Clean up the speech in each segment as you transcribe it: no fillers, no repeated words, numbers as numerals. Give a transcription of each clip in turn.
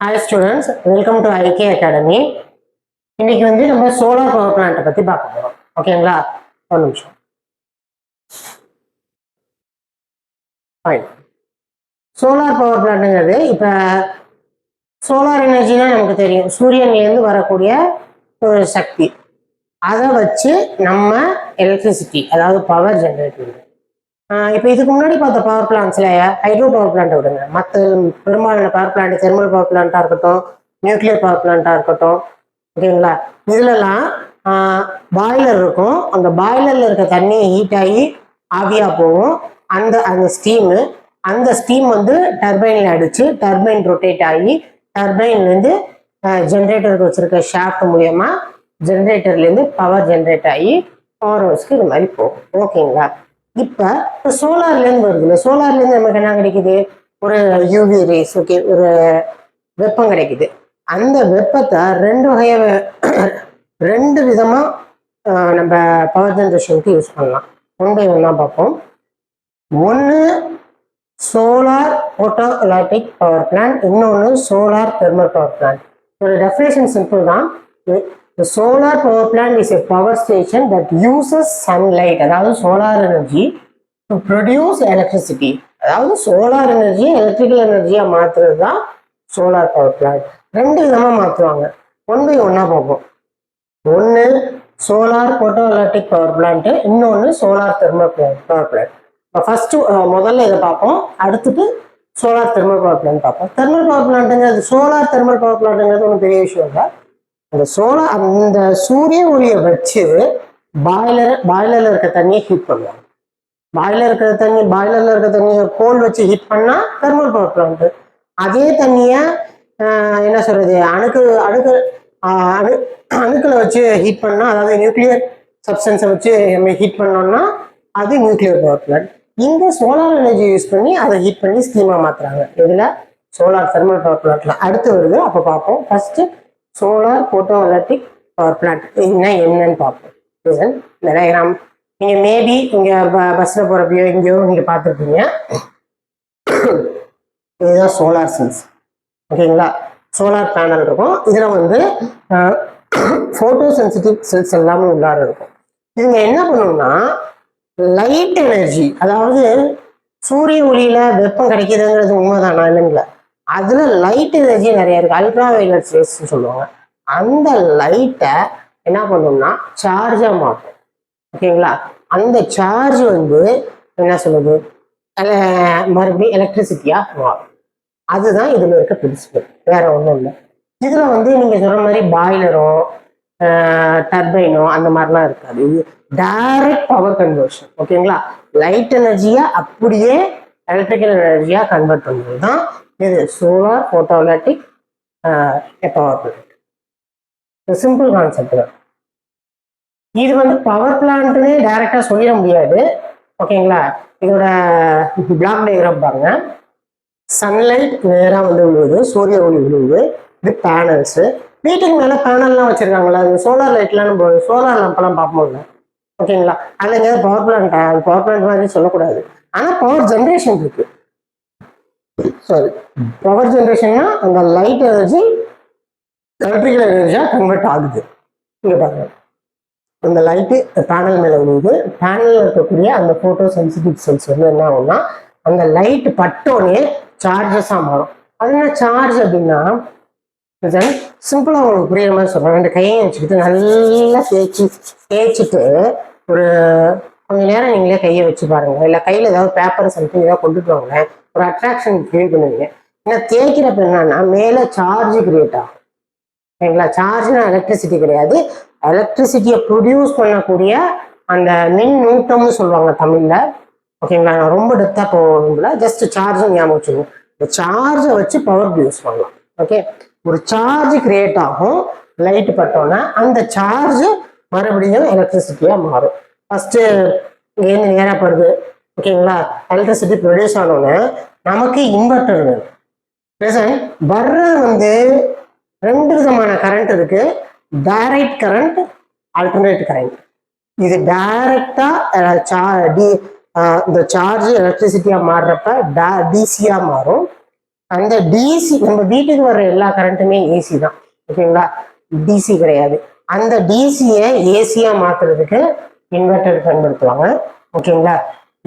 Hi students, welcome to IK Academy. இன்னைக்கு நம்ம solar power plant பத்தி பார்க்க போறோம். ஓகேங்களா? ஒரு நிமிஷம். ஃபைன். சோலார் பவர் பிளான்ட்ங்கிறது இப்ப சோலார் எனர்ஜினா நமக்கு தெரியும். சூரியன்ல இருந்து வரக்கூடிய ஒரு சக்தி. அதை வச்சு நம்ம எலக்ட்ரிசிட்டி அதாவது பவர் ஜெனரேட் பண்ணுவோம். இப்போ இதுக்கு முன்னாடி பார்த்த பவர் பிளான்ட்ஸ்ல ஹைட்ரோ பவர் பிளான்ட் விடுங்க. மற்ற பெரும்பாலான பவர் பிளான்ட் தெர்மல் பவர் பிளான்ட்டா இருக்கட்டும், நியூக்ளியர் பவர் பிளான்ட்டா இருக்கட்டும், ஓகேங்களா? இதுலலாம் பாய்லர் இருக்கும். அந்த பாய்லர்ல இருக்க தண்ணி ஹீட் ஆகி ஆவியா போகும். அந்த ஸ்டீம் டர்பைன்ல அடிச்சு டர்பைன் ரொட்டேட் ஆகி டர்பைன்லேருந்து ஜென்ரேட்டருக்கு வச்சிருக்க ஷாஃப்ட் மூலியமா ஜென்ரேட்டர்லேருந்து பவர் ஜென்ரேட் ஆகி பவர் ஹவுஸ்க்கு இது மாதிரி போகும். ஓகேங்களா? இப்போ சோலார்லேருந்து வருதுல்ல, சோலார்லேருந்து நமக்கு என்ன கிடைக்குது? ஒரு யூவி ரேஸ், ஓகே, ஒரு வெப்பம் கிடைக்குது. அந்த வெப்பத்தை ரெண்டு விதமா நம்ம பவர் ஜென்ரேஷனுக்கு யூஸ் பண்ணலாம். ஒன் பை ஒன்னா பார்ப்போம். ஒன்று solar photoelectric power plant, இன்னொன்று சோலார் தெர்மல் பவர் பிளான்ட். ஒரு டெஃபினேஷன் சிம்பிள் தான். The solar power plant is a power station that uses sunlight, அதாவது solar energy, to produce electricity. அதாவது சோலார் எனர்ஜி எலக்ட்ரிக்கல் எனர்ஜியா மாத்துறது தான் சோலார் பவர் பிளான்ட். ரெண்டு விதமா மாற்றுவாங்க. ஒன் பை ஒன்னா பார்ப்போம். ஒன்று solar photoelectric power plant, இன்னொன்று solar thermal power plant. First முதல்ல இதை பார்ப்போம், அடுத்துட்டு சோலார் தெர்மல் பவர் பிளான்ட் பார்ப்போம். தெர்மல் பவர் பிளான்ட்டுங்கிறது சோலார் தெர்மல் பவர் பிளான்ட்டுங்கிறது ஒன்றும் பெரிய விஷயம் இல்லை. அந்த சூரிய ஒளியை வச்சு பாய்லர்ல இருக்க தண்ணியை ஹீட் பண்ணுவாங்க. பாய்லர்ல இருக்க தண்ணியை கோல் வச்சு ஹீட் பண்ணா தெர்மல் பவர் பிளான்ட். அதே தண்ணிய என்ன சொல்றது, அணுக்களை வச்சு ஹீட் பண்ணா, அதாவது நியூக்ளியர் சப்ஸ்டன்ஸை வச்சு நம்ம ஹீட் பண்ணோம்னா அது நியூக்ளியர் பவர் பிளான்ட். இங்க சோலார் எனர்ஜி யூஸ் பண்ணி அதை ஹீட் பண்ணி ஸ்டீமா மாத்துறாங்க. இதுல சோலார் தெர்மல் பவர் பிளான்ட்ல அடுத்து வருது. அப்ப பார்ப்போம். First solar photoelectric power plant என்னன்னு பார்ப்போம். இந்த டயக்ராம் நீங்க மேபி இங்க பஸ்ல போறப்பயோ எங்கேயோ நீங்க பார்த்துருப்பீங்க. இதுதான் சோலார் செல்ஸ். ஓகேங்களா? சோலார் பேனல் இருக்கும். இதுல போட்டோ சென்சிட்டிவ் செல்ஸ் எல்லாமே உள்ளார இருக்கும். இதுங்க என்ன பண்ணும்னா லைட் எனர்ஜி, அதாவது சூரிய ஒளியில வெப்பம் கிடைக்குதுங்கிறது உண்மைதானா இல்லைங்களா? அதுல லைட் எனர்ஜி நிறைய இருக்கு. அல்ட்ரா வயலட் ரேஸ் சொல்லுவாங்க. அந்த லைட்டை என்ன பண்ணும்னா சார்ஜா மாற்றும். ஓகேங்களா? அந்த சார்ஜ் என்ன சொல்லுது, மறுபடியும் எலக்ட்ரிசிட்டியா மாறும். அதுதான் இதுல இருக்க பிரின்சிபல், வேற ஒன்றும் இல்லை. இதுல நீங்க சொல்ற மாதிரி பாய்லரோ டர்பைனோ அந்த மாதிரிலாம் இருக்காது. இது டைரக்ட் பவர் கன்வர்ஷன். ஓகேங்களா? லைட் எனர்ஜியா அப்படியே எலக்ட்ரிக்கல் எனர்ஜியா கன்வெர்ட் பண்ணுறது தான் இது solar photoelectric power plant. Simple concept தான். இது பவர் பிளான்ட்னு டைரக்டா சொல்லிட முடியாது. ஓகேங்களா? இதோட பிளாக் டயக்ராம் பாருங்க. சன்லைட் நேரா விழுவுது, சூரிய ஒளி விழுவுது. இது பேனல்ஸ். வீட்டுக்கு மேல பேனல்லாம் வச்சிருக்காங்களா? அது சோலார் லைட்லாம் நம்ம சோலார் லம்பெல்லாம் பார்ப்போம்ல. ஓகேங்களா? அதுல எங்கேயாவது பவர் பிளான்ட் மாதிரி சொல்லக்கூடாது. ஆனா பவர் ஜென்ரேஷன் இருக்கு. சாரி, பவர் ஜென்ரேஷன்னா அந்த லைட் எனர்ஜி எலக்ட்ரிக்கல் எனர்ஜியா கன்வெர்ட் ஆகுது. இங்க பாருங்க, அந்த லைட்டு பேனல் மேல விழுவுது. பேனல்ல இருக்கக்கூடிய அந்த போட்டோ சென்சிட்டிவ் செல்ஸ் என்ன ஆகும்னா அந்த லைட் பட்டோனே சார்ஜஸா மாறும். அது என்ன சார்ஜ் அப்படின்னா, சிம்பிளா உங்களுக்கு புரியுற மாதிரி சொல்றேன். ரெண்டு கையை வச்சுக்கிட்டு நல்லா தேய்ச்சிட்டு ஒரு கொஞ்ச நேரம் நீங்களே கையை வச்சு பாருங்க. இல்லை கையில ஏதாவது பேப்பர் சம்திங் ஏதாவது கொண்டுட்டு வாங்க, ஒரு அட்ராக்ஷன் ஃபீல் பண்ணுவீங்க. ஏன்னா தேய்க்கிறப்ப என்னன்னா மேல சார்ஜ் கிரியேட் ஆகும். ஓகேங்களா? சார்ஜ்னா எலக்ட்ரிசிட்டி கிடையாது. எலக்ட்ரிசிட்டியை ப்ரொடியூஸ் பண்ணக்கூடிய அந்த மின்னூட்டம்னு சொல்லுவாங்க தமிழ்ல. ஓகேங்களா? நான் ரொம்ப டெப்தா போகல, ஜஸ்ட் சார்ஜ் ஞாபகம் வச்சுக்கோங்க. இந்த சார்ஜை வச்சு பவர் ப்ரொடியூஸ் பண்ணலாம். ஓகே, ஒரு சார்ஜ் கிரியேட் ஆகும் லைட் பட்டோன்னா, அந்த சார்ஜ் மறுபடியும் எலக்ட்ரிசிட்டியா மாறும். ஃபர்ஸ்ட் இங்கேருந்து நேரா படுது. ஓகேங்களா? எலக்ட்ரிசிட்டி ப்ரொடியூஸ் ஆனோன்னு நமக்கு இன்வெர்டர் வேணும். வர்றது ரெண்டு விதமான கரண்ட் இருக்கு. Direct current, alternate current. இது டைரக்டா இந்த சார்ஜ் எலக்ட்ரிசிட்டியா மாறுறப்ப டிசியா மாறும். அந்த டிசி நம்ம வீட்டுக்கு வர்ற எல்லா கரண்ட்டுமே ஏசி தான், ஓகேங்களா, டிசி கிடையாது. அந்த டிசியை ஏசியா மாத்துறதுக்கு இன்வெர்டர் பயன்படுத்துவாங்க, ஓகேங்களா.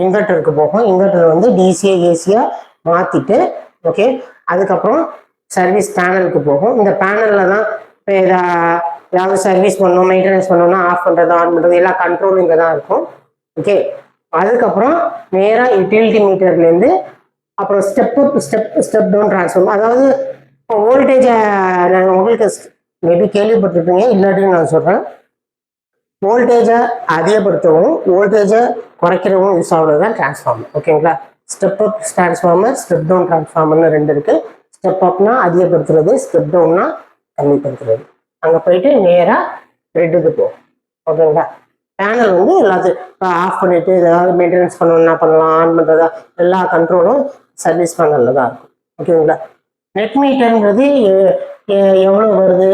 இன்வெர்டருக்கு போகும், இன்வெர்டர் வந்து டிசியை ஏசியா மாத்திட்டு, ஓகே, அதுக்கப்புறம் சர்வீஸ் பேனலுக்கு போகும். இந்த பேனல்ல தான் இப்போ ஏதாவது சர்வீஸ் பண்ணணும், மெயின்டெனன்ஸ் பண்ணணும்னா ஆஃப் பண்றது ஆன் பண்றது எல்லா கண்ட்ரோலும் இங்கே தான் இருக்கும், ஓகே. அதுக்கப்புறம் நேராக யூட்டிலிட்டி மீட்டர்லேருந்து அப்புறம் ஸ்டெப் டவுன் டிரான்ஸ்ஃபார்மர். அதாவது இப்போ வோல்டேஜை நாங்கள் உங்களுக்கு மேபி கேள்விப்பட்டிருப்பீங்க, இல்லாட்டியும் நான் சொல்கிறேன். வோல்டேஜை அதிகப்படுத்தவும் வோல்டேஜை குறைக்கிறவும் யூஸ் ஆகுறது தான் டிரான்ஸ்ஃபார்மர், ஓகேங்களா. Step up transformer, step down டிரான்ஸ்ஃபார்மர்னு ரெண்டு இருக்கு. ஸ்டெப் அப்னா அதிகப்படுத்துறது, ஸ்டெப் டவுன்னா கம்மிப்படுத்துறது. அங்கே போயிட்டு நேராக ரெட்டுக்கு போகும், ஓகேங்களா. பேனல் வந்து எல்லாத்தையும் ஆஃப் பண்ணிட்டு ஏதாவது மெயின்டெனன்ஸ் பண்ணணும்னா பண்ணலாம், ஆன் பண்ணுறதா எல்லா கண்ட்ரோலும் சர்வீஸ் பேனலில் தான் இருக்கும், ஓகேங்களா. நெட் மீட்டர்ங்கிறது எவ்வளோ வருது,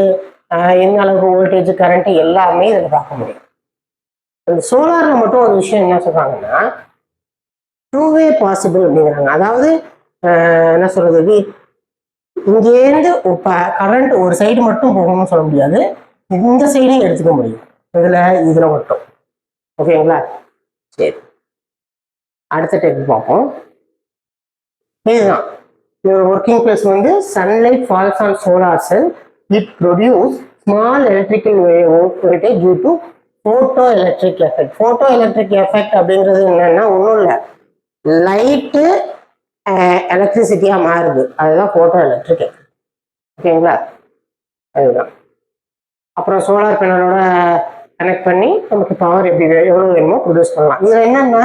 என்ன அளவுக்கு வோல்டேஜ் கரண்ட் எல்லாமே இதில் பார்க்க முடியும். இந்த சோலாரில் மட்டும் ஒரு விஷயம் என்ன சொல்கிறாங்கன்னா, டூ வே பாசிபிள் அப்படிங்கிறாங்க. அதாவது என்ன சொல்றது, இங்கேருந்து கரண்ட் ஒரு சைடு மட்டும் போகணும்னு சொல்ல முடியாது, இந்த சைடையும் எடுத்துக்க முடியும் இதில் மட்டும், ஓகேங்களா. சரி, அடுத்த டைப் பார்ப்போம். இதுதான் ஒர்க்கிங் பிளேஸ் வந்து sunlight falls on solar cell, it produce small electrical voltage due to photo electric effect. Photo electric effect அப்படிங்கிறது என்னன்னா ஒன்றும் இல்லை, லைட்டு எலக்ட்ரிசிட்டியாக மாறுது, அதுதான் போட்டோ எலக்ட்ரிக் எஃபெக்ட், ஓகேங்களா. அதுதான். அப்புறம் சோலார் பேனலோட கனெக்ட் பண்ணி நமக்கு பவர் எப்படி எவ்வளோ வேணுமோ ப்ரொடியூஸ் பண்ணலாம். இதில் என்னன்னா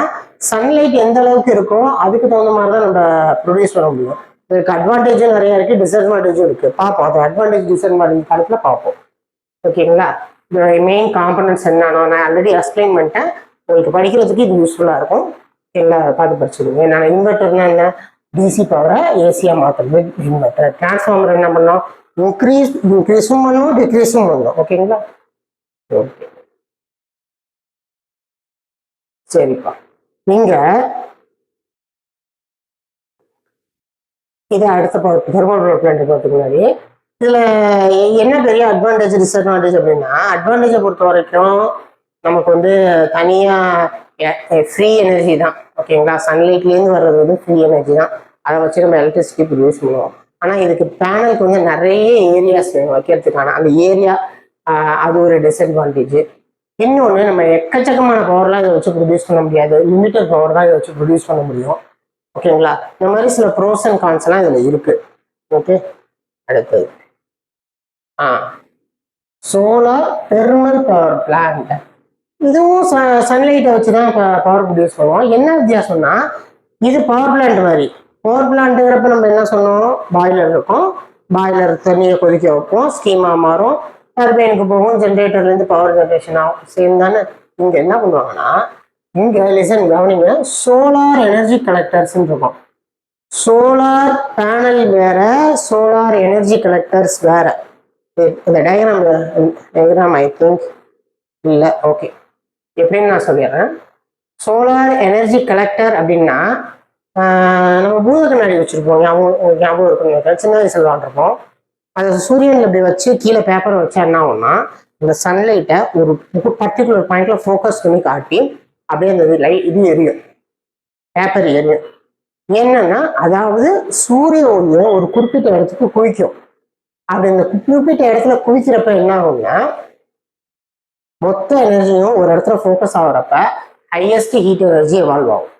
சன்லைட் எந்த அளவுக்கு இருக்கோ அதுக்கு தகுந்த மாதிரி தான் நம்ம ப்ரொடியூஸ் பண்ண முடியும். இதுக்கு அட்வான்டேஜும் நிறைய இருக்கு, டிஸ்அட்வான்டேஜும் இருக்கு. பார்ப்போம், அது அட்வான்டேஜ் டிஸ்அட்வான்டேஜ் காலத்தில் பார்ப்போம், ஓகேங்களா. மெயின் காம்பனன்ட்ஸ் என்னன்னா நான் ஆல்ரெடி எக்ஸ்பிளைன் பண்ணிட்டேன், உங்களுக்கு படிக்கிறதுக்கு இது யூஸ்ஃபுல்லாக இருக்கும், ஓகேங்களா. பார்த்து படிச்சுடுங்க. நான் இன்வெர்டர்னா என்ன, டிசி பவரை ஏசியா மாற்றுறது இன்வெர்டர். டிரான்ஸ்ஃபார்மர் என்ன பண்ணோம், இன்க்ரீஸும் பண்ணணும், டிக்ரீஸும் பண்ணணும், ஓகேங்களா. ஓகே, சரிப்பா. நீங்க இதை அடுத்த தெர்மல் பவர் பிளான்ட் போகிறதுக்கு முன்னாடி இதுல என்ன பெரிய அட்வான்டேஜ் டிஸ்அட்வான்டேஜ் அப்படின்னா, அட்வான்டேஜை பொறுத்த வரைக்கும் நமக்கு வந்து தனியா ஃப்ரீ எனர்ஜி தான், ஓகேங்களா. சன்லைட்லேருந்து வர்றது வந்து ஃப்ரீ எனர்ஜி தான், அதை வச்சு நம்ம எலக்ட்ரிசிட்டி ப்ரொடியூஸ் பண்ணுவோம். ஆனால் இதுக்கு பேனலுக்கு வந்து நிறைய ஏரியாஸ் வைக்கிறதுக்கான அந்த ஏரியா, அது ஒரு டிஸ்அட்வான்டேஜ். இன்னொன்று, நம்ம எக்கச்சக்கமான பவர்லாம் இதை வச்சு ப்ரொடியூஸ் பண்ண முடியாது, லிமிட்டட் பவர் தான் இதை வச்சு ப்ரொடியூஸ் பண்ண முடியும், ஓகேங்களா. இந்த மாதிரி சில ப்ரோஸ் அண்ட் கான்ஸ் எல்லாம் இதில் இருக்கு, ஓகே. அடுத்தது சோலார் தெர்மல் பவர் பிளான்ட். இதுவும் சன்லைட்டை வச்சு தான் பவர் ப்ரொடியூஸ் பண்ணுவோம். என்ன வித்தியாசம்னா, இது பவர் பிளான்ட் மாதிரி. பவர் பிளான்ட்டுங்கிறப்ப நம்ம என்ன சொன்னோம், பாய்லர் இருக்கும், பாய்லர் தண்ணியை கொதிக்க வைப்போம், ஸ்டீமா மாறும், டர்பைனுக்கு போகும், ஜென்ரேட்டர்லேருந்து பவர் ஜென்ரேஷன் ஆகும், சேம் தானே. இங்கே என்ன பண்ணுவாங்கன்னா, இங்கே லிசன் கவனிங்க, சோலார் எனர்ஜி கலெக்டர்ஸ் இருக்கும். சோலார் பேனல் வேற, சோலார் எனர்ஜி கலெக்டர்ஸ் வேற. இந்த டயக்ராம் ஐ திங்க் இல்லை, ஓகே, எப்படின்னு நான் சொல்லிடுறேன். சோலார் எனர்ஜி கலெக்டர் அப்படின்னா நம்ம பூத கண்ணாடி வச்சிருப்போம், ஞாபகம் இருக்குன்னு சின்ன வயசுல விளாண்டுருப்போம். அதை சூரியனில் இப்படி வச்சு கீழே பேப்பரை வச்சா என்ன ஆகும்னா, இந்த சன்லைட்டை ஒரு பர்டிகுலர் பாயிண்ட்ல ஃபோக்கஸ் பண்ணி காட்டி அப்படியே அந்த இது எரியும், பேப்பர் எரியும். என்னன்னா, அதாவது சூரிய ஒளியும் ஒரு குறிப்பிட்ட இடத்துக்கு குவிக்கும். அப்படி இந்த குறிப்பிட்ட இடத்துல குவிக்கிறப்ப என்ன ஆகும்னா, மொத்த எனர்ஜியும் ஒரு இடத்துல ஃபோக்கஸ் ஆகுறப்ப ஹையஸ்ட் ஹீட் எனர்ஜி எவால்வ் ஆகும்.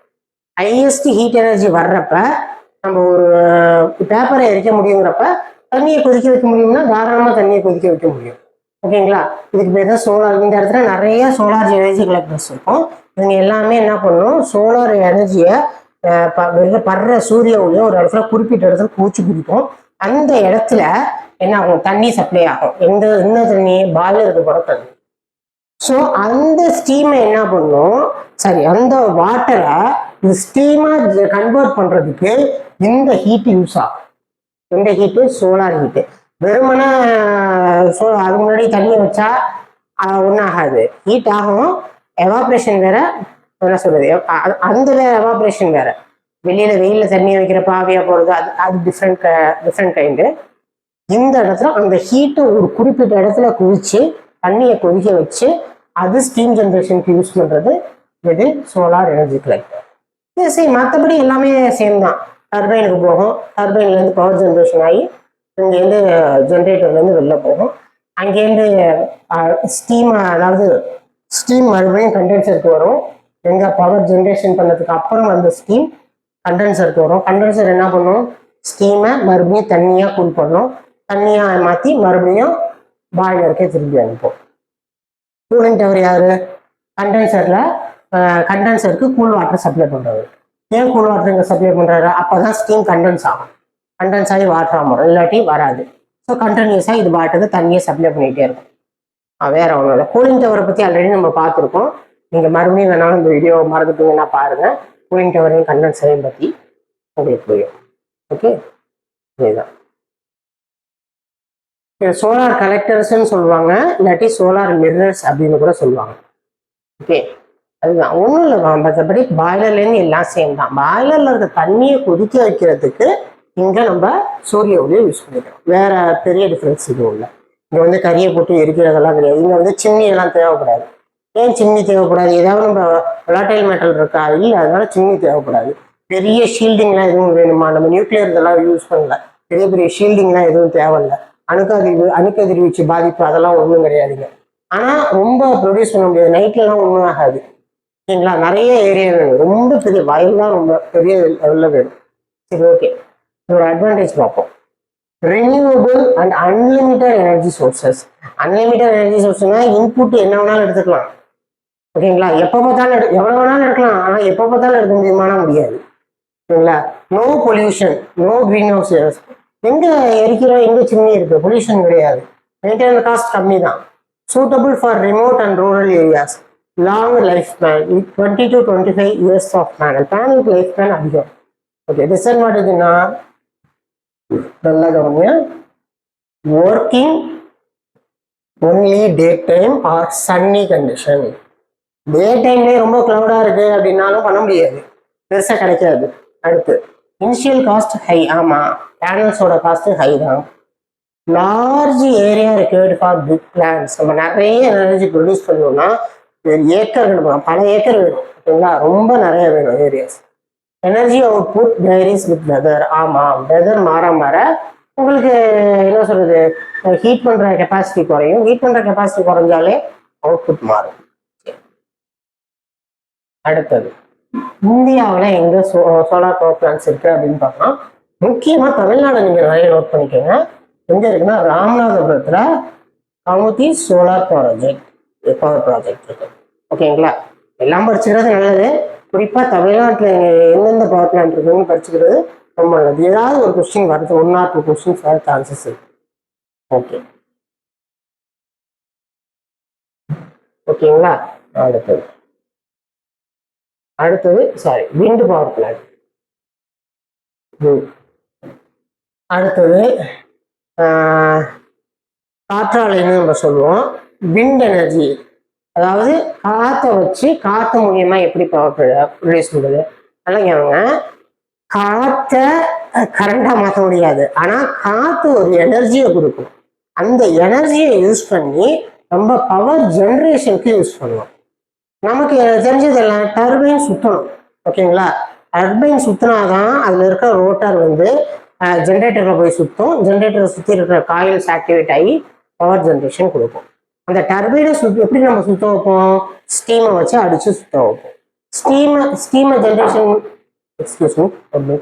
ஹையஸ்ட் ஹீட் எனர்ஜி வர்றப்ப நம்ம ஒரு பேப்பரை எரிக்க முடியுங்கிறப்ப தண்ணியை கொதிக்க வைக்க முடியும்னா தாராளமாக தண்ணியை கொதிக்க வைக்க முடியும், ஓகேங்களா. இதுக்கு பேர் தான் சோலார். இந்த இடத்துல நிறைய சோலார் எனர்ஜி கலெக்டர்ஸ் இருக்கும். இவங்க எல்லாமே என்ன பண்ணும், சோலார் எனர்ஜியை படுற சூரிய ஒளியை ஒரு இடத்துல குறிப்பிட்ட இடத்துல பூச்சி பிடிக்கும். அந்த இடத்துல என்ன ஆகும், தண்ணி சப்ளை ஆகும். என்ன தண்ணி, பாய்லருக்கு போகிற தண்ணி. ஸோ அந்த ஸ்டீமை என்ன பண்ணும், சரி, அந்த வாட்டரை இந்த ஸ்டீமா கன்வெர்ட் பண்றதுக்கு இந்த ஹீட் யூஸ் ஆகும். இந்த ஹீட்டு சோலார் ஹீட்டு. வெறுமனே அதுக்கு முன்னாடி தண்ணி வச்சா ஒன்றும் ஆகாது, ஹீட் ஆகும். எவாப்ரேஷன் வேற, என்ன சொல்றது, அந்த வேற எவாப்ரேஷன் வேற. வெளியில வெயில்ல தண்ணியை வைக்கிற பாவியா போறது, அது அது டிஃப்ரெண்ட் கைண்டு. இந்த இடத்துல அந்த ஹீட்டை ஒரு குறிப்பிட்ட இடத்துல குவிச்சு தண்ணியை கொதிக்க வச்சு அது ஸ்டீம் ஜென்ரேஷனுக்கு யூஸ் பண்றது இது சோலார் எனர்ஜி கலெக்டர். சரி, மற்றபடி எல்லாமே சேம் தான். டர்பைனுக்கு போகும், டர்பைன்லேருந்து பவர் ஜென்ரேஷன் ஆகி இங்கேருந்து ஜென்ரேட்டர்லேருந்து வெளில போகும். அங்கேருந்து ஸ்டீம், அதாவது ஸ்டீம் மறுபடியும் கண்டென்சருக்கு வரும். எங்கே பவர் ஜென்ரேஷன் பண்ணதுக்கு அப்புறம் அந்த ஸ்டீம் கண்டென்சருக்கு வரும். கண்டென்சர் என்ன பண்ணும், ஸ்டீமை மறுபடியும் தண்ணியாக கூல் பண்ணும். தண்ணியாக மாற்றி மறுபடியும் பாய்லருக்கே திரும்பி அனுப்போம். கூலிங் டவர் யாரு, கண்டென்சருக்கு கூல் வாட்டர் சப்ளை பண்ணுறாரு. ஏன் கூல் வாட்டர் இங்கே சப்ளை பண்ணுறாரு, அப்போ தான் ஸ்டீம் கண்டென்ஸ் ஆகும். கண்டென்ஸ் ஆகி வாட்டர் வரும், இல்லாட்டி வராது. ஸோ கண்டினியூஸாக இது பாட்டுக்கு தண்ணியை சப்ளை பண்ணிகிட்டே இருக்கும். வேற ஒன்றும் இல்லை. கூலிங் டவரை பற்றி ஆல்ரெடி நம்ம பார்த்துருக்கோம். நீங்கள் மறுபடியும் வேணாலும் இந்த வீடியோ மறந்துட்டீங்கன்னா பாருங்கள். கூலிங் டவரையும் கண்டென்சரையும் பற்றி உங்களுக்கு புரியும். ஓகே, இதுதான் சோலார் கலெக்டர்ஸ்ன்னு சொல்லுவாங்க, இல்லாட்டி சோலார் மிரர்ஸ் அப்படின்னு கூட சொல்லுவாங்க. ஓகே, அதுதான் ஒன்றும் இல்லை. மற்றபடி பாய்லர்லேருந்து எல்லாம் சேம் தான். பாய்லரில் இருக்க தண்ணியை கொதிக்க வைக்கிறதுக்கு இங்கே நம்ம சூரிய ஒளியை யூஸ் பண்ணிக்கிறோம். வேற பெரிய டிஃப்ரென்ஸ் இதுவும் இல்லை. இங்கே வந்து கறியை போட்டு எரிக்கிறதெல்லாம் கிடையாது. இங்கே வந்து சிம்னி எல்லாம் தேவைப்படாது. ஏன் சிம்னி தேவைப்படாது, ஏதாவது நம்ம வொலடைல் மெட்டல் இருக்கா, இல்லை, அதனால சிம்னி தேவைப்படாது. பெரிய ஷீல்டிங்லாம் எதுவும் வேணுமா, நம்ம நியூக்ளியர் இதெல்லாம் யூஸ் பண்ணல, பெரிய பெரிய ஷீல்டிங்லாம் எதுவும் தேவையில்லை. அணுக்கதிர்வீச்சு பாதிப்பு அதெல்லாம் ஒன்றும் கிடையாதுங்க. ஆனால் ரொம்ப ப்ரொடியூஸ் பண்ண முடியாது, நைட்லலாம் ஒன்றும் ஆகாது. ஓகேங்களா, நிறைய ஏரியா வேணும், ரொம்ப பெரிய வயல்லாம் ரொம்ப பெரிய லெவலில் வேணும். சரி, ஓகே, ஒரு அட்வான்டேஜ் பார்ப்போம். Renewable and unlimited energy sources. Unlimited energy சோர்ஸ்னா இன்புட் என்ன வேணாலும் எடுத்துக்கலாம். ஓகேங்களா, எப்போ பார்த்தாலும் எவ்வளோ வேணாலும் எடுக்கலாம். ஆனால் எப்போ பார்த்தாலும் எடுக்க முடியுமானா முடியாது. ஓகேங்களா, no pollution, no green house gas. எங்கே எரிக்கிறோம், எங்கே சிம்னி இருக்கு, பொல்யூஷன் கிடையாது. மெயின்டெனன்ஸ் காஸ்ட் கம்மி தான். Suitable for remote and rural areas. Long life span, 20 to 25 years of panel. பேனலுக்கு லைஃப் ஸ்பேன் அதிகம். ஓகே, டிஸ்அட்வான்டேஜ்னா நல்லா கவனிங்க, working only day time or sunny condition. Day டைம்லேயே ரொம்ப க்ளவுடாக இருக்கு அப்படின்னாலும் பண்ண முடியாது, பெருசாக கிடைக்காது. அடுத்து இனிஷியல் காஸ்ட் ஹை. ஆமாம், பேனல்ஸோட காஸ்ட்டு ஹை தான். Large area required for big plants. நம்ம நிறைய எனர்ஜி ப்ரொடியூஸ் பண்ணணும்னா ஏக்கர் வேணும், பல ஏக்கர் வேணும். ஓகேங்களா, ரொம்ப நிறைய வேணும் areas. Energy output varies with weather. ஆமாம், வெதர் மாற மாற உங்களுக்கு என்ன சொல்றது, ஹீட் பண்ணுற கெப்பாசிட்டி குறையும். ஹீட் பண்ணுற கெப்பாசிட்டி குறைஞ்சாலே அவுட்புட் மாறும். அடுத்தது இந்தியாவில் எங்கே சோலார் பவர் பிளான்ஸ் இருக்கு அப்படின்னு பார்த்தோம்னா, முக்கியமாக தமிழ்நாடு நீங்கள் நிறைய நோட் பண்ணிக்கோங்க. எங்கே இருக்குன்னா, ராமநாதபுரத்தில் கமுதி சோலார் பவர் ப்ராஜெக்ட் இருக்கு. ஓகேங்களா, எல்லாம் படிச்சுக்கிறது நல்லது. குறிப்பாக தமிழ்நாட்டில் எந்தெந்த பவர் பிளான்ட் இருக்குன்னு படிச்சுக்கிறது ரொம்ப நல்லது. ஏதாவது ஒரு கொஸ்டின் வரது, 1 or 2 கொஸ்டின்ஸ் வர சான்சஸ் இருக்கு. ஓகே, ஓகேங்களா. அடுத்தது விண்ட் பவர் பிளான்ட். அடுத்தது காற்றாலைன்னு நம்ம சொல்லுவோம். விண்ட் எனர்ஜி, அதாவது காற்றை வச்சு காற்று மூலியமா எப்படி பவர் ப்ரொடியூஸ் பண்ணுறது. நல்லா கேளுங்க, காற்றை கரண்டாக மாற்ற முடியாது, ஆனால் காற்று ஒரு எனர்ஜியை கொடுக்கும். அந்த எனர்ஜியை யூஸ் பண்ணி நம்ம பவர் ஜென்ரேஷனுக்கு யூஸ் பண்ணுவோம். நமக்கு தெரிஞ்சதெல்லாம் டர்பைன் சுற்றணும். ஓகேங்களா, டர்பைன் சுற்றினாதான் அதில் இருக்கிற ரோட்டார் வந்து ஜென்ரேட்டரில் போய் சுற்றும். ஜென்ரேட்டரை சுற்றி இருக்கிற காயில்ஸ் ஆக்டிவேட் ஆகி பவர் ஜென்ரேஷன் கொடுக்கும். அந்த டர்பைனை எப்படி நம்ம சுத்த வைப்போம், ஸ்டீமை வச்சு அடிச்சு சுத்த வைப்போம். ஸ்டீமை generation, excuse me,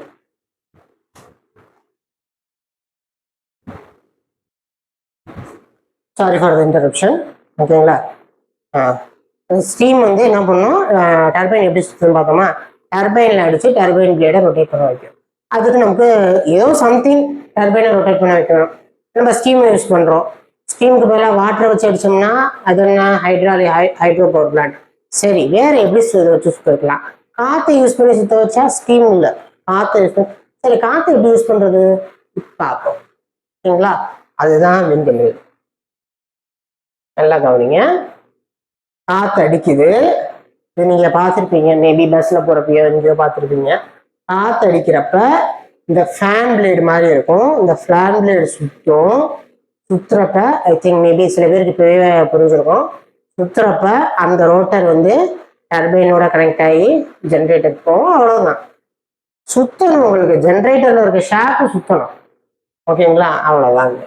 sorry for the interruption. ஓகேங்களா, ஸ்டீம் வந்து என்ன பண்ணோம், டர்பைன் எப்படி சுத்தம் பார்த்தோமா, டர்பைனில் அடிச்சு டர்பைன் பிளேடை ரொட்டேட் பண்ண வைக்கும். அதுக்கு நமக்கு ஏதோ சம்திங் டர்பைனை ரொட்டேட் பண்ண வைக்கணும். நம்ம ஸ்டீம் யூஸ் பண்ணுறோம். ஸ்டீமுக்கு பதிலாக வாட்டரை வச்சு அடிச்சோம்னா அது என்ன, ஹைட்ரோ பவர் பிளான்ட். சரி, வேற எப்படி வச்சு சுத்த வைக்கலாம்? காற்றை யூஸ் பண்ணி சுத்த வச்சா ஸ்டீம் இல்லை, காற்றை யூஸ் பண்ணி. சரி, காற்றை எப்படி யூஸ் பண்றது பார்ப்போம். ஓகேங்களா, அதுதான் விண்ட் மில். நல்லா கவனிங்க, காற்று அடிக்குது. இது நீங்க பார்த்துருப்பீங்க, மேபி பஸ்ல போறப்பயோ எங்கேயோ பார்த்துருப்பீங்க. காற்று அடிக்கிறப்ப இந்த ஃபேன் பிளேடு மாதிரி இருக்கும். இந்த ஃபேன் பிளேடு சுற்றுறப்ப ஐ திங்க் மேபி சில பேருக்கு இப்போவே புரிஞ்சிருக்கும். சுற்றுறப்ப அந்த ரோட்டர் வந்து டர்பைனோட கனெக்ட் ஆகி ஜென்ரேட்டருக்கு போகும். அவ்வளோதான். சுற்றணும், உங்களுக்கு ஜென்ரேட்டரில் இருக்க ஷாஃப்ட் சுற்றணும். ஓகேங்களா? அவ்வளோதாங்க.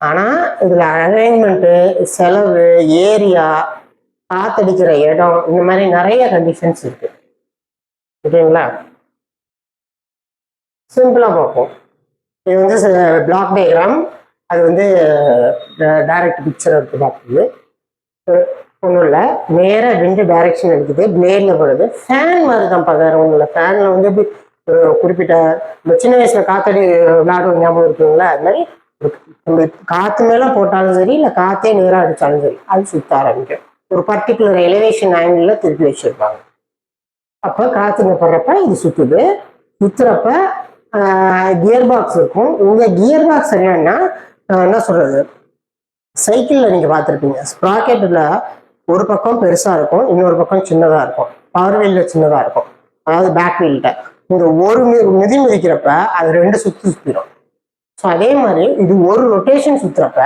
ஆனால் இதில் அரேஞ்ச்மெண்ட்டு, செலவு, ஏரியா, காத்தடிக்கிற இடம், இந்த மாதிரி நிறைய கண்டிஷன்ஸ் இருக்கு. ஓகேங்களா? சிம்பிளாக பார்ப்போம். இது வந்து பிளாக் டயக்ராம், அது வந்து டைரக்ட் பிக்சர் இருக்கு பார்க்குது. ஒன்றும் இல்லை, நேராக விண்டு டைரக்ஷன் எடுக்குது, பிளேடில் போடுது. ஃபேன் மாதிரி தான் பார்க்குற ஒன்றும் இல்லை. ஃபேனில் வந்து குறிப்பிட்ட சின்ன வயசில் காத்தடி விளையாடும் ஞாபகம் இருக்குங்களா? அது மாதிரி நம்ம காற்று மேலே போட்டாலும் சரி, இல்லை காற்றே நேராக அடித்தாலும் சரி, அது சுற்ற ஆரம்பிக்கும். ஒரு பர்டிகுலர் எலிவேஷன் ஆங்கிளில் திருப்பி வச்சுருப்பாங்க. அப்போ காற்றுங்க போடுறப்ப இது சுற்றுது. சுற்றுறப்ப கியர் பாக்ஸ் இருக்கும். இந்த கியர் பாக்ஸ் என்னன்னா என்ன சொல்கிறது, சைக்கிளில் நீங்கள் பார்த்துருப்பீங்க, ஸ்ப்ராக்கெட்டில் ஒரு பக்கம் பெருசாக இருக்கும், இன்னொரு பக்கம் சின்னதாக இருக்கும். பவர் வீலில் சின்னதாக இருக்கும், அதாவது பேக் வீல்கிட்ட. இந்த ஒரு மிதிக்கிறப்ப அது 2 சுற்றிடும். ஸோ அதே மாதிரி இது ஒரு ரொட்டேஷன் சுற்றுறப்ப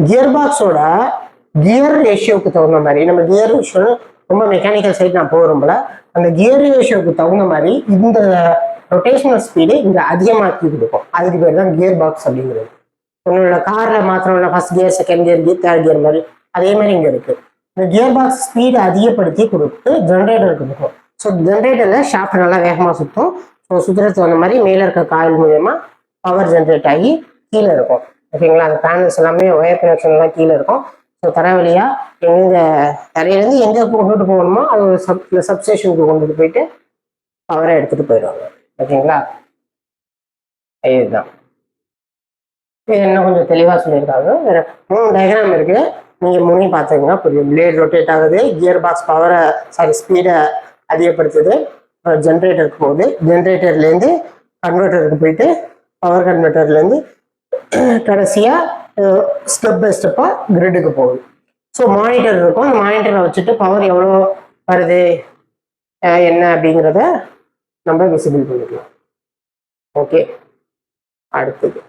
கியர் பாக்ஸோட கியர் ரேஷியோவுக்கு தகுந்த மாதிரி, நம்ம கியர் ரேஷியோ ரொம்ப மெக்கானிக்கல் சைட் நான் போகிறோம்ல, அந்த கியர் ரேஷியோவுக்கு தகுந்த மாதிரி இந்த ரொட்டேஷனல் ஸ்பீடு இங்கே அதிகமாக்கி கொடுக்கும். அதுக்கு பேர் தான் கியர் பாக்ஸ் அப்படிங்கிறது. உங்களோட காரில் மாத்திரம்ல first gear, second gear, third gear மாதிரி அதே மாதிரி இங்கே இருக்குது. இந்த கியர் பாக்ஸ் ஸ்பீடு அதிகப்படுத்தி கொடுத்து ஜென்ரேட்டருக்கு கொடுக்கும். ஸோ ஜென்ரேட்டரில் ஷாஃப்ட் நல்லா வேகமாக சுற்றும். ஸோ சுற்றுறதுக்கு அந்த மாதிரி மேலே இருக்க காயில் மூலயமா பவர் ஜென்ரேட் ஆகி கீழே இருக்கும். ஓகேங்களா? அந்த பேனல்ஸ் எல்லாமே ஒயர் கனெக்ஷன்லாம் கீழே இருக்கும். ஸோ தரை வழியாக எங்கே தரையிலேருந்து எங்கே கொண்டுட்டு போகணுமோ அது இந்த சப்ஸ்டேஷனுக்கு கொண்டுட்டு போயிட்டு பவரை எடுத்துகிட்டு போயிடுவாங்க. ஓகேங்களா? இதுதான். இது இன்னும் கொஞ்சம் தெளிவாக சொல்லியிருக்காங்க. வேறு 3 டயக்ராம் இருக்குது, நீங்கள் 3 பார்த்துக்கங்க புரியும். பிளேட் ரொட்டேட் ஆகுது, கியர் பாக்ஸ் பவரை ஸ்பீடை அதிகப்படுத்துது, ஜென்ரேட்டருக்கு போகுது, ஜென்ரேட்டர்லேருந்து கன்வெர்ட்டருக்கு போயிட்டு பவர் கன்வெர்ட்டர்லேருந்து கடைசியாக ஸ்டெப் பை ஸ்டெப்பாக கிரிட்டுக்கு போகுது. ஸோ மானிட்டர் இருக்கும். அந்த மானிட்டரை வச்சுட்டு பவர் எவ்வளோ வருது என்ன அப்படிங்கிறத நம்ம விசிபிள் பண்ணிக்கலாம். ஓகே, அடுத்தது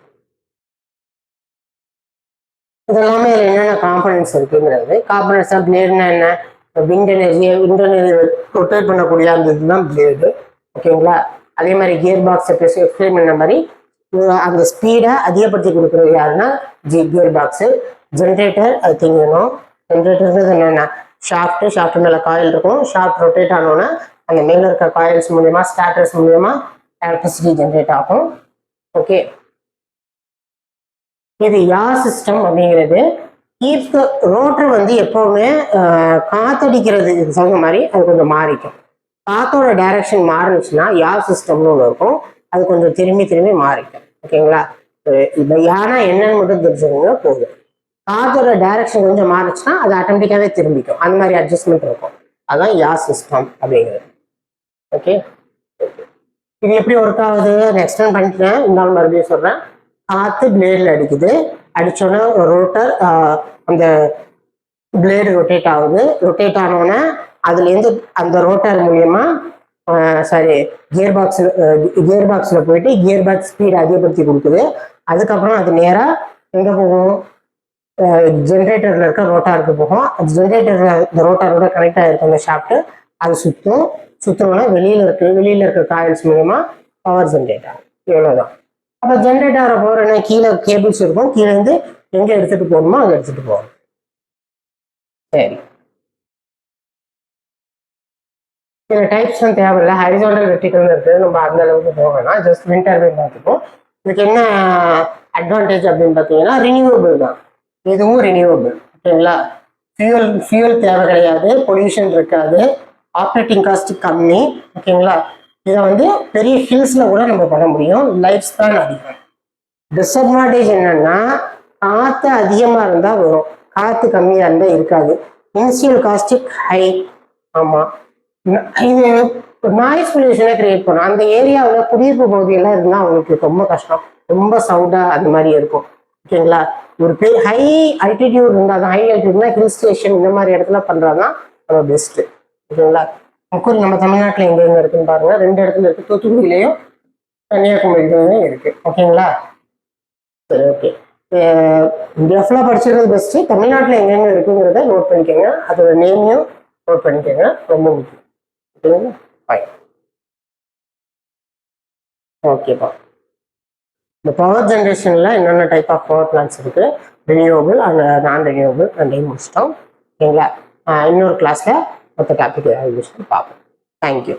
இதெல்லாமே என்னென்ன காம்பனன்ட்ஸ் இருக்குங்கிறது. காம்பனன்ட்ஸ் ஆஃப் பிளேடுனா என்ன? விண்ட் எனர்ஜி ரொட்டேட் பண்ணக்கூடிய அந்த இதுதான் பிளேடு. ஓகேங்களா? அதே மாதிரி கியர் பாக்ஸை எக்ஸ்பிளைன் பண்ண மாதிரி அந்த ஸ்பீடை அதிகப்படுத்தி கொடுக்குறது யாருன்னா கியர் பாக்ஸு. ஜென்ரேட்டர் அது திங்கணும். ஜென்ரேட்டர்ன்றது என்னென்ன? ஷாஃப்ட் மேலே காயில் இருக்கும். ஷாஃப்ட் ரொட்டேட் ஆனோன்னா அந்த மேலே இருக்க காயில்ஸ் மூலியமாக, ஸ்டார்டர்ஸ் மூலியமாக எலக்ட்ரிசிட்டி ஜென்ரேட் ஆகும். ஓகே, இது யார் சிஸ்டம் அப்படிங்கிறது. ரோட்டர் வந்து எப்பவுமே காத்தடிக்கிறது சொன்ன மாதிரி அது கொஞ்சம் மாறிக்கும். காத்தோட டைரக்ஷன் மாறினுச்சுன்னா யார் சிஸ்டம்னு ஒன்று இருக்கும், அது கொஞ்சம் திரும்பி மாறிக்கும். ஓகேங்களா? இப்போ யானா என்னன்னு மட்டும் தெரிஞ்சுக்கோங்க போதும். காத்தோட டைரக்ஷன் கொஞ்சம் மாறிச்சுன்னா அது ஆட்டோமேட்டிக்காவே திரும்பிக்கும். அந்த மாதிரி அட்ஜஸ்ட்மெண்ட் இருக்கும். அதுதான் யார் சிஸ்டம் அப்படிங்கிறது. ஓகே, இது எப்படி ஒர்க் ஆகுது எக்ஸ்பிளைன் பண்ணிட்டேன், இருந்தாலும் மறுபடியும் சொல்றேன். காற்று பிளேடில் அடிக்குது, அடிச்சோன்னா ரோட்டர் அந்த பிளேடு ரொட்டேட் ஆகுது. ரொட்டேட் ஆனோன்னா அதுலேருந்து அந்த ரோட்டர் மூலியமா கியர் பாக்ஸில் போயிட்டு கியர் பாக்ஸ் ஸ்பீடு அதிகப்படுத்தி கொடுக்குது. அதுக்கப்புறம் அது நேராக எங்கே போகும்? ஜென்ரேட்டரில் இருக்க ரோட்டாருக்கு போகும். அது ஜென்ரேட்டரில் இந்த ரோட்டாரோட கனெக்ட் ஆகிருக்கும் அந்த ஷாஃப்ட், அது சுற்றணும்னா வெளியில் இருக்க காயில்ஸ் மூலமா பவர் ஜென்ரேட் ஆகும். இவ்வளோதான். அப்போ ஜென்ரேட் ஆகிற பவர் என்ன? கீழே கேபிள்ஸ் இருக்கும், கீழே இருந்து எங்கே எடுத்துகிட்டு போகணுமோ அங்கே எடுத்துகிட்டு போகணும். சரி, சில டைப்ஸ்லாம் தேவையில்லை. ஹரிசாண்டல் வெர்டிகல் இருக்குது, நம்ம அந்த அளவுக்கு போகணும். ஜஸ்ட் விண்ட் டர்பைன் பார்த்துப்போம். இதுக்கு என்ன அட்வான்டேஜ் அப்படின்னு பார்த்தீங்கன்னா ரினியூவபிள் தான். இதுவும் ரினியூவபிள். ஓகேங்களா? ஃபியூல் தேவை கிடையாது, பொல்யூஷன் இருக்காது, ஆப்ரேட்டிங் காஸ்ட் கம்மி. ஓகேங்களா? இதை வந்து பெரிய ஹில்ஸில் கூட நம்ம பண்ண முடியும். லைஃப் ஸ்பேன் அதிகம். டிஸ்அட்வான்டேஜ் என்னன்னா காற்று அதிகமாக இருந்தால் வரும், காற்று கம்மியாக இருந்தால் இருக்காது. Initial caustic high. ஆமாம், இது நாய்ஸ் பொல்யூஷனை கிரியேட் பண்ணும். அந்த ஏரியாவில் குடியிருப்பு பகுதியெல்லாம் இருந்தால் அவங்களுக்கு ரொம்ப கஷ்டம், ரொம்ப சவுண்டாக அந்த மாதிரி இருக்கும். ஓகேங்களா? ஒரு ஹை அல்டிடியூட் இருந்தால் தான், ஹை அல்டிடியூட்னா ஹில் ஸ்டேஷன் இந்த மாதிரி இடத்துல பண்ணுறதுதான் நம்ம பெஸ்ட்டு. ஓகேங்களா? முக்கூர் நம்ம தமிழ்நாட்டில் எங்கெங்க இருக்குன்னு பாருங்க, 2 இடத்துல இருக்கு, தூத்துக்குடியிலையும் கன்னியாகுமரியிலையும் இருக்கு. ஓகேங்களா? சரி, ஓகே. இந்தியா ஃபுல்லாக படிச்சிருக்கிறது பெஸ்ட்டு. தமிழ்நாட்டில் எங்கெங்க இருக்குங்கிறத நோட் பண்ணிக்கோங்க, அதோட நேமையும் நோட் பண்ணிக்கோங்க, ரொம்ப முக்கியம். ஓகேங்களா? ஃபைன். ஓகேப்பா. இந்த பவர் ஜென்ரேஷன்ல என்னென்ன டைப் ஆஃப் பவர் பிளான்ஸ் இருக்கு, ரினியூவபிள் அண்ட் நான் ரினியூவபிள் ரெண்டையும் முடிச்சிட்டோம். ஓகேங்களா? இன்னொரு கிளாஸ்ல மற்ற டாபிக் பார்ப்போம். தேங்க்யூ.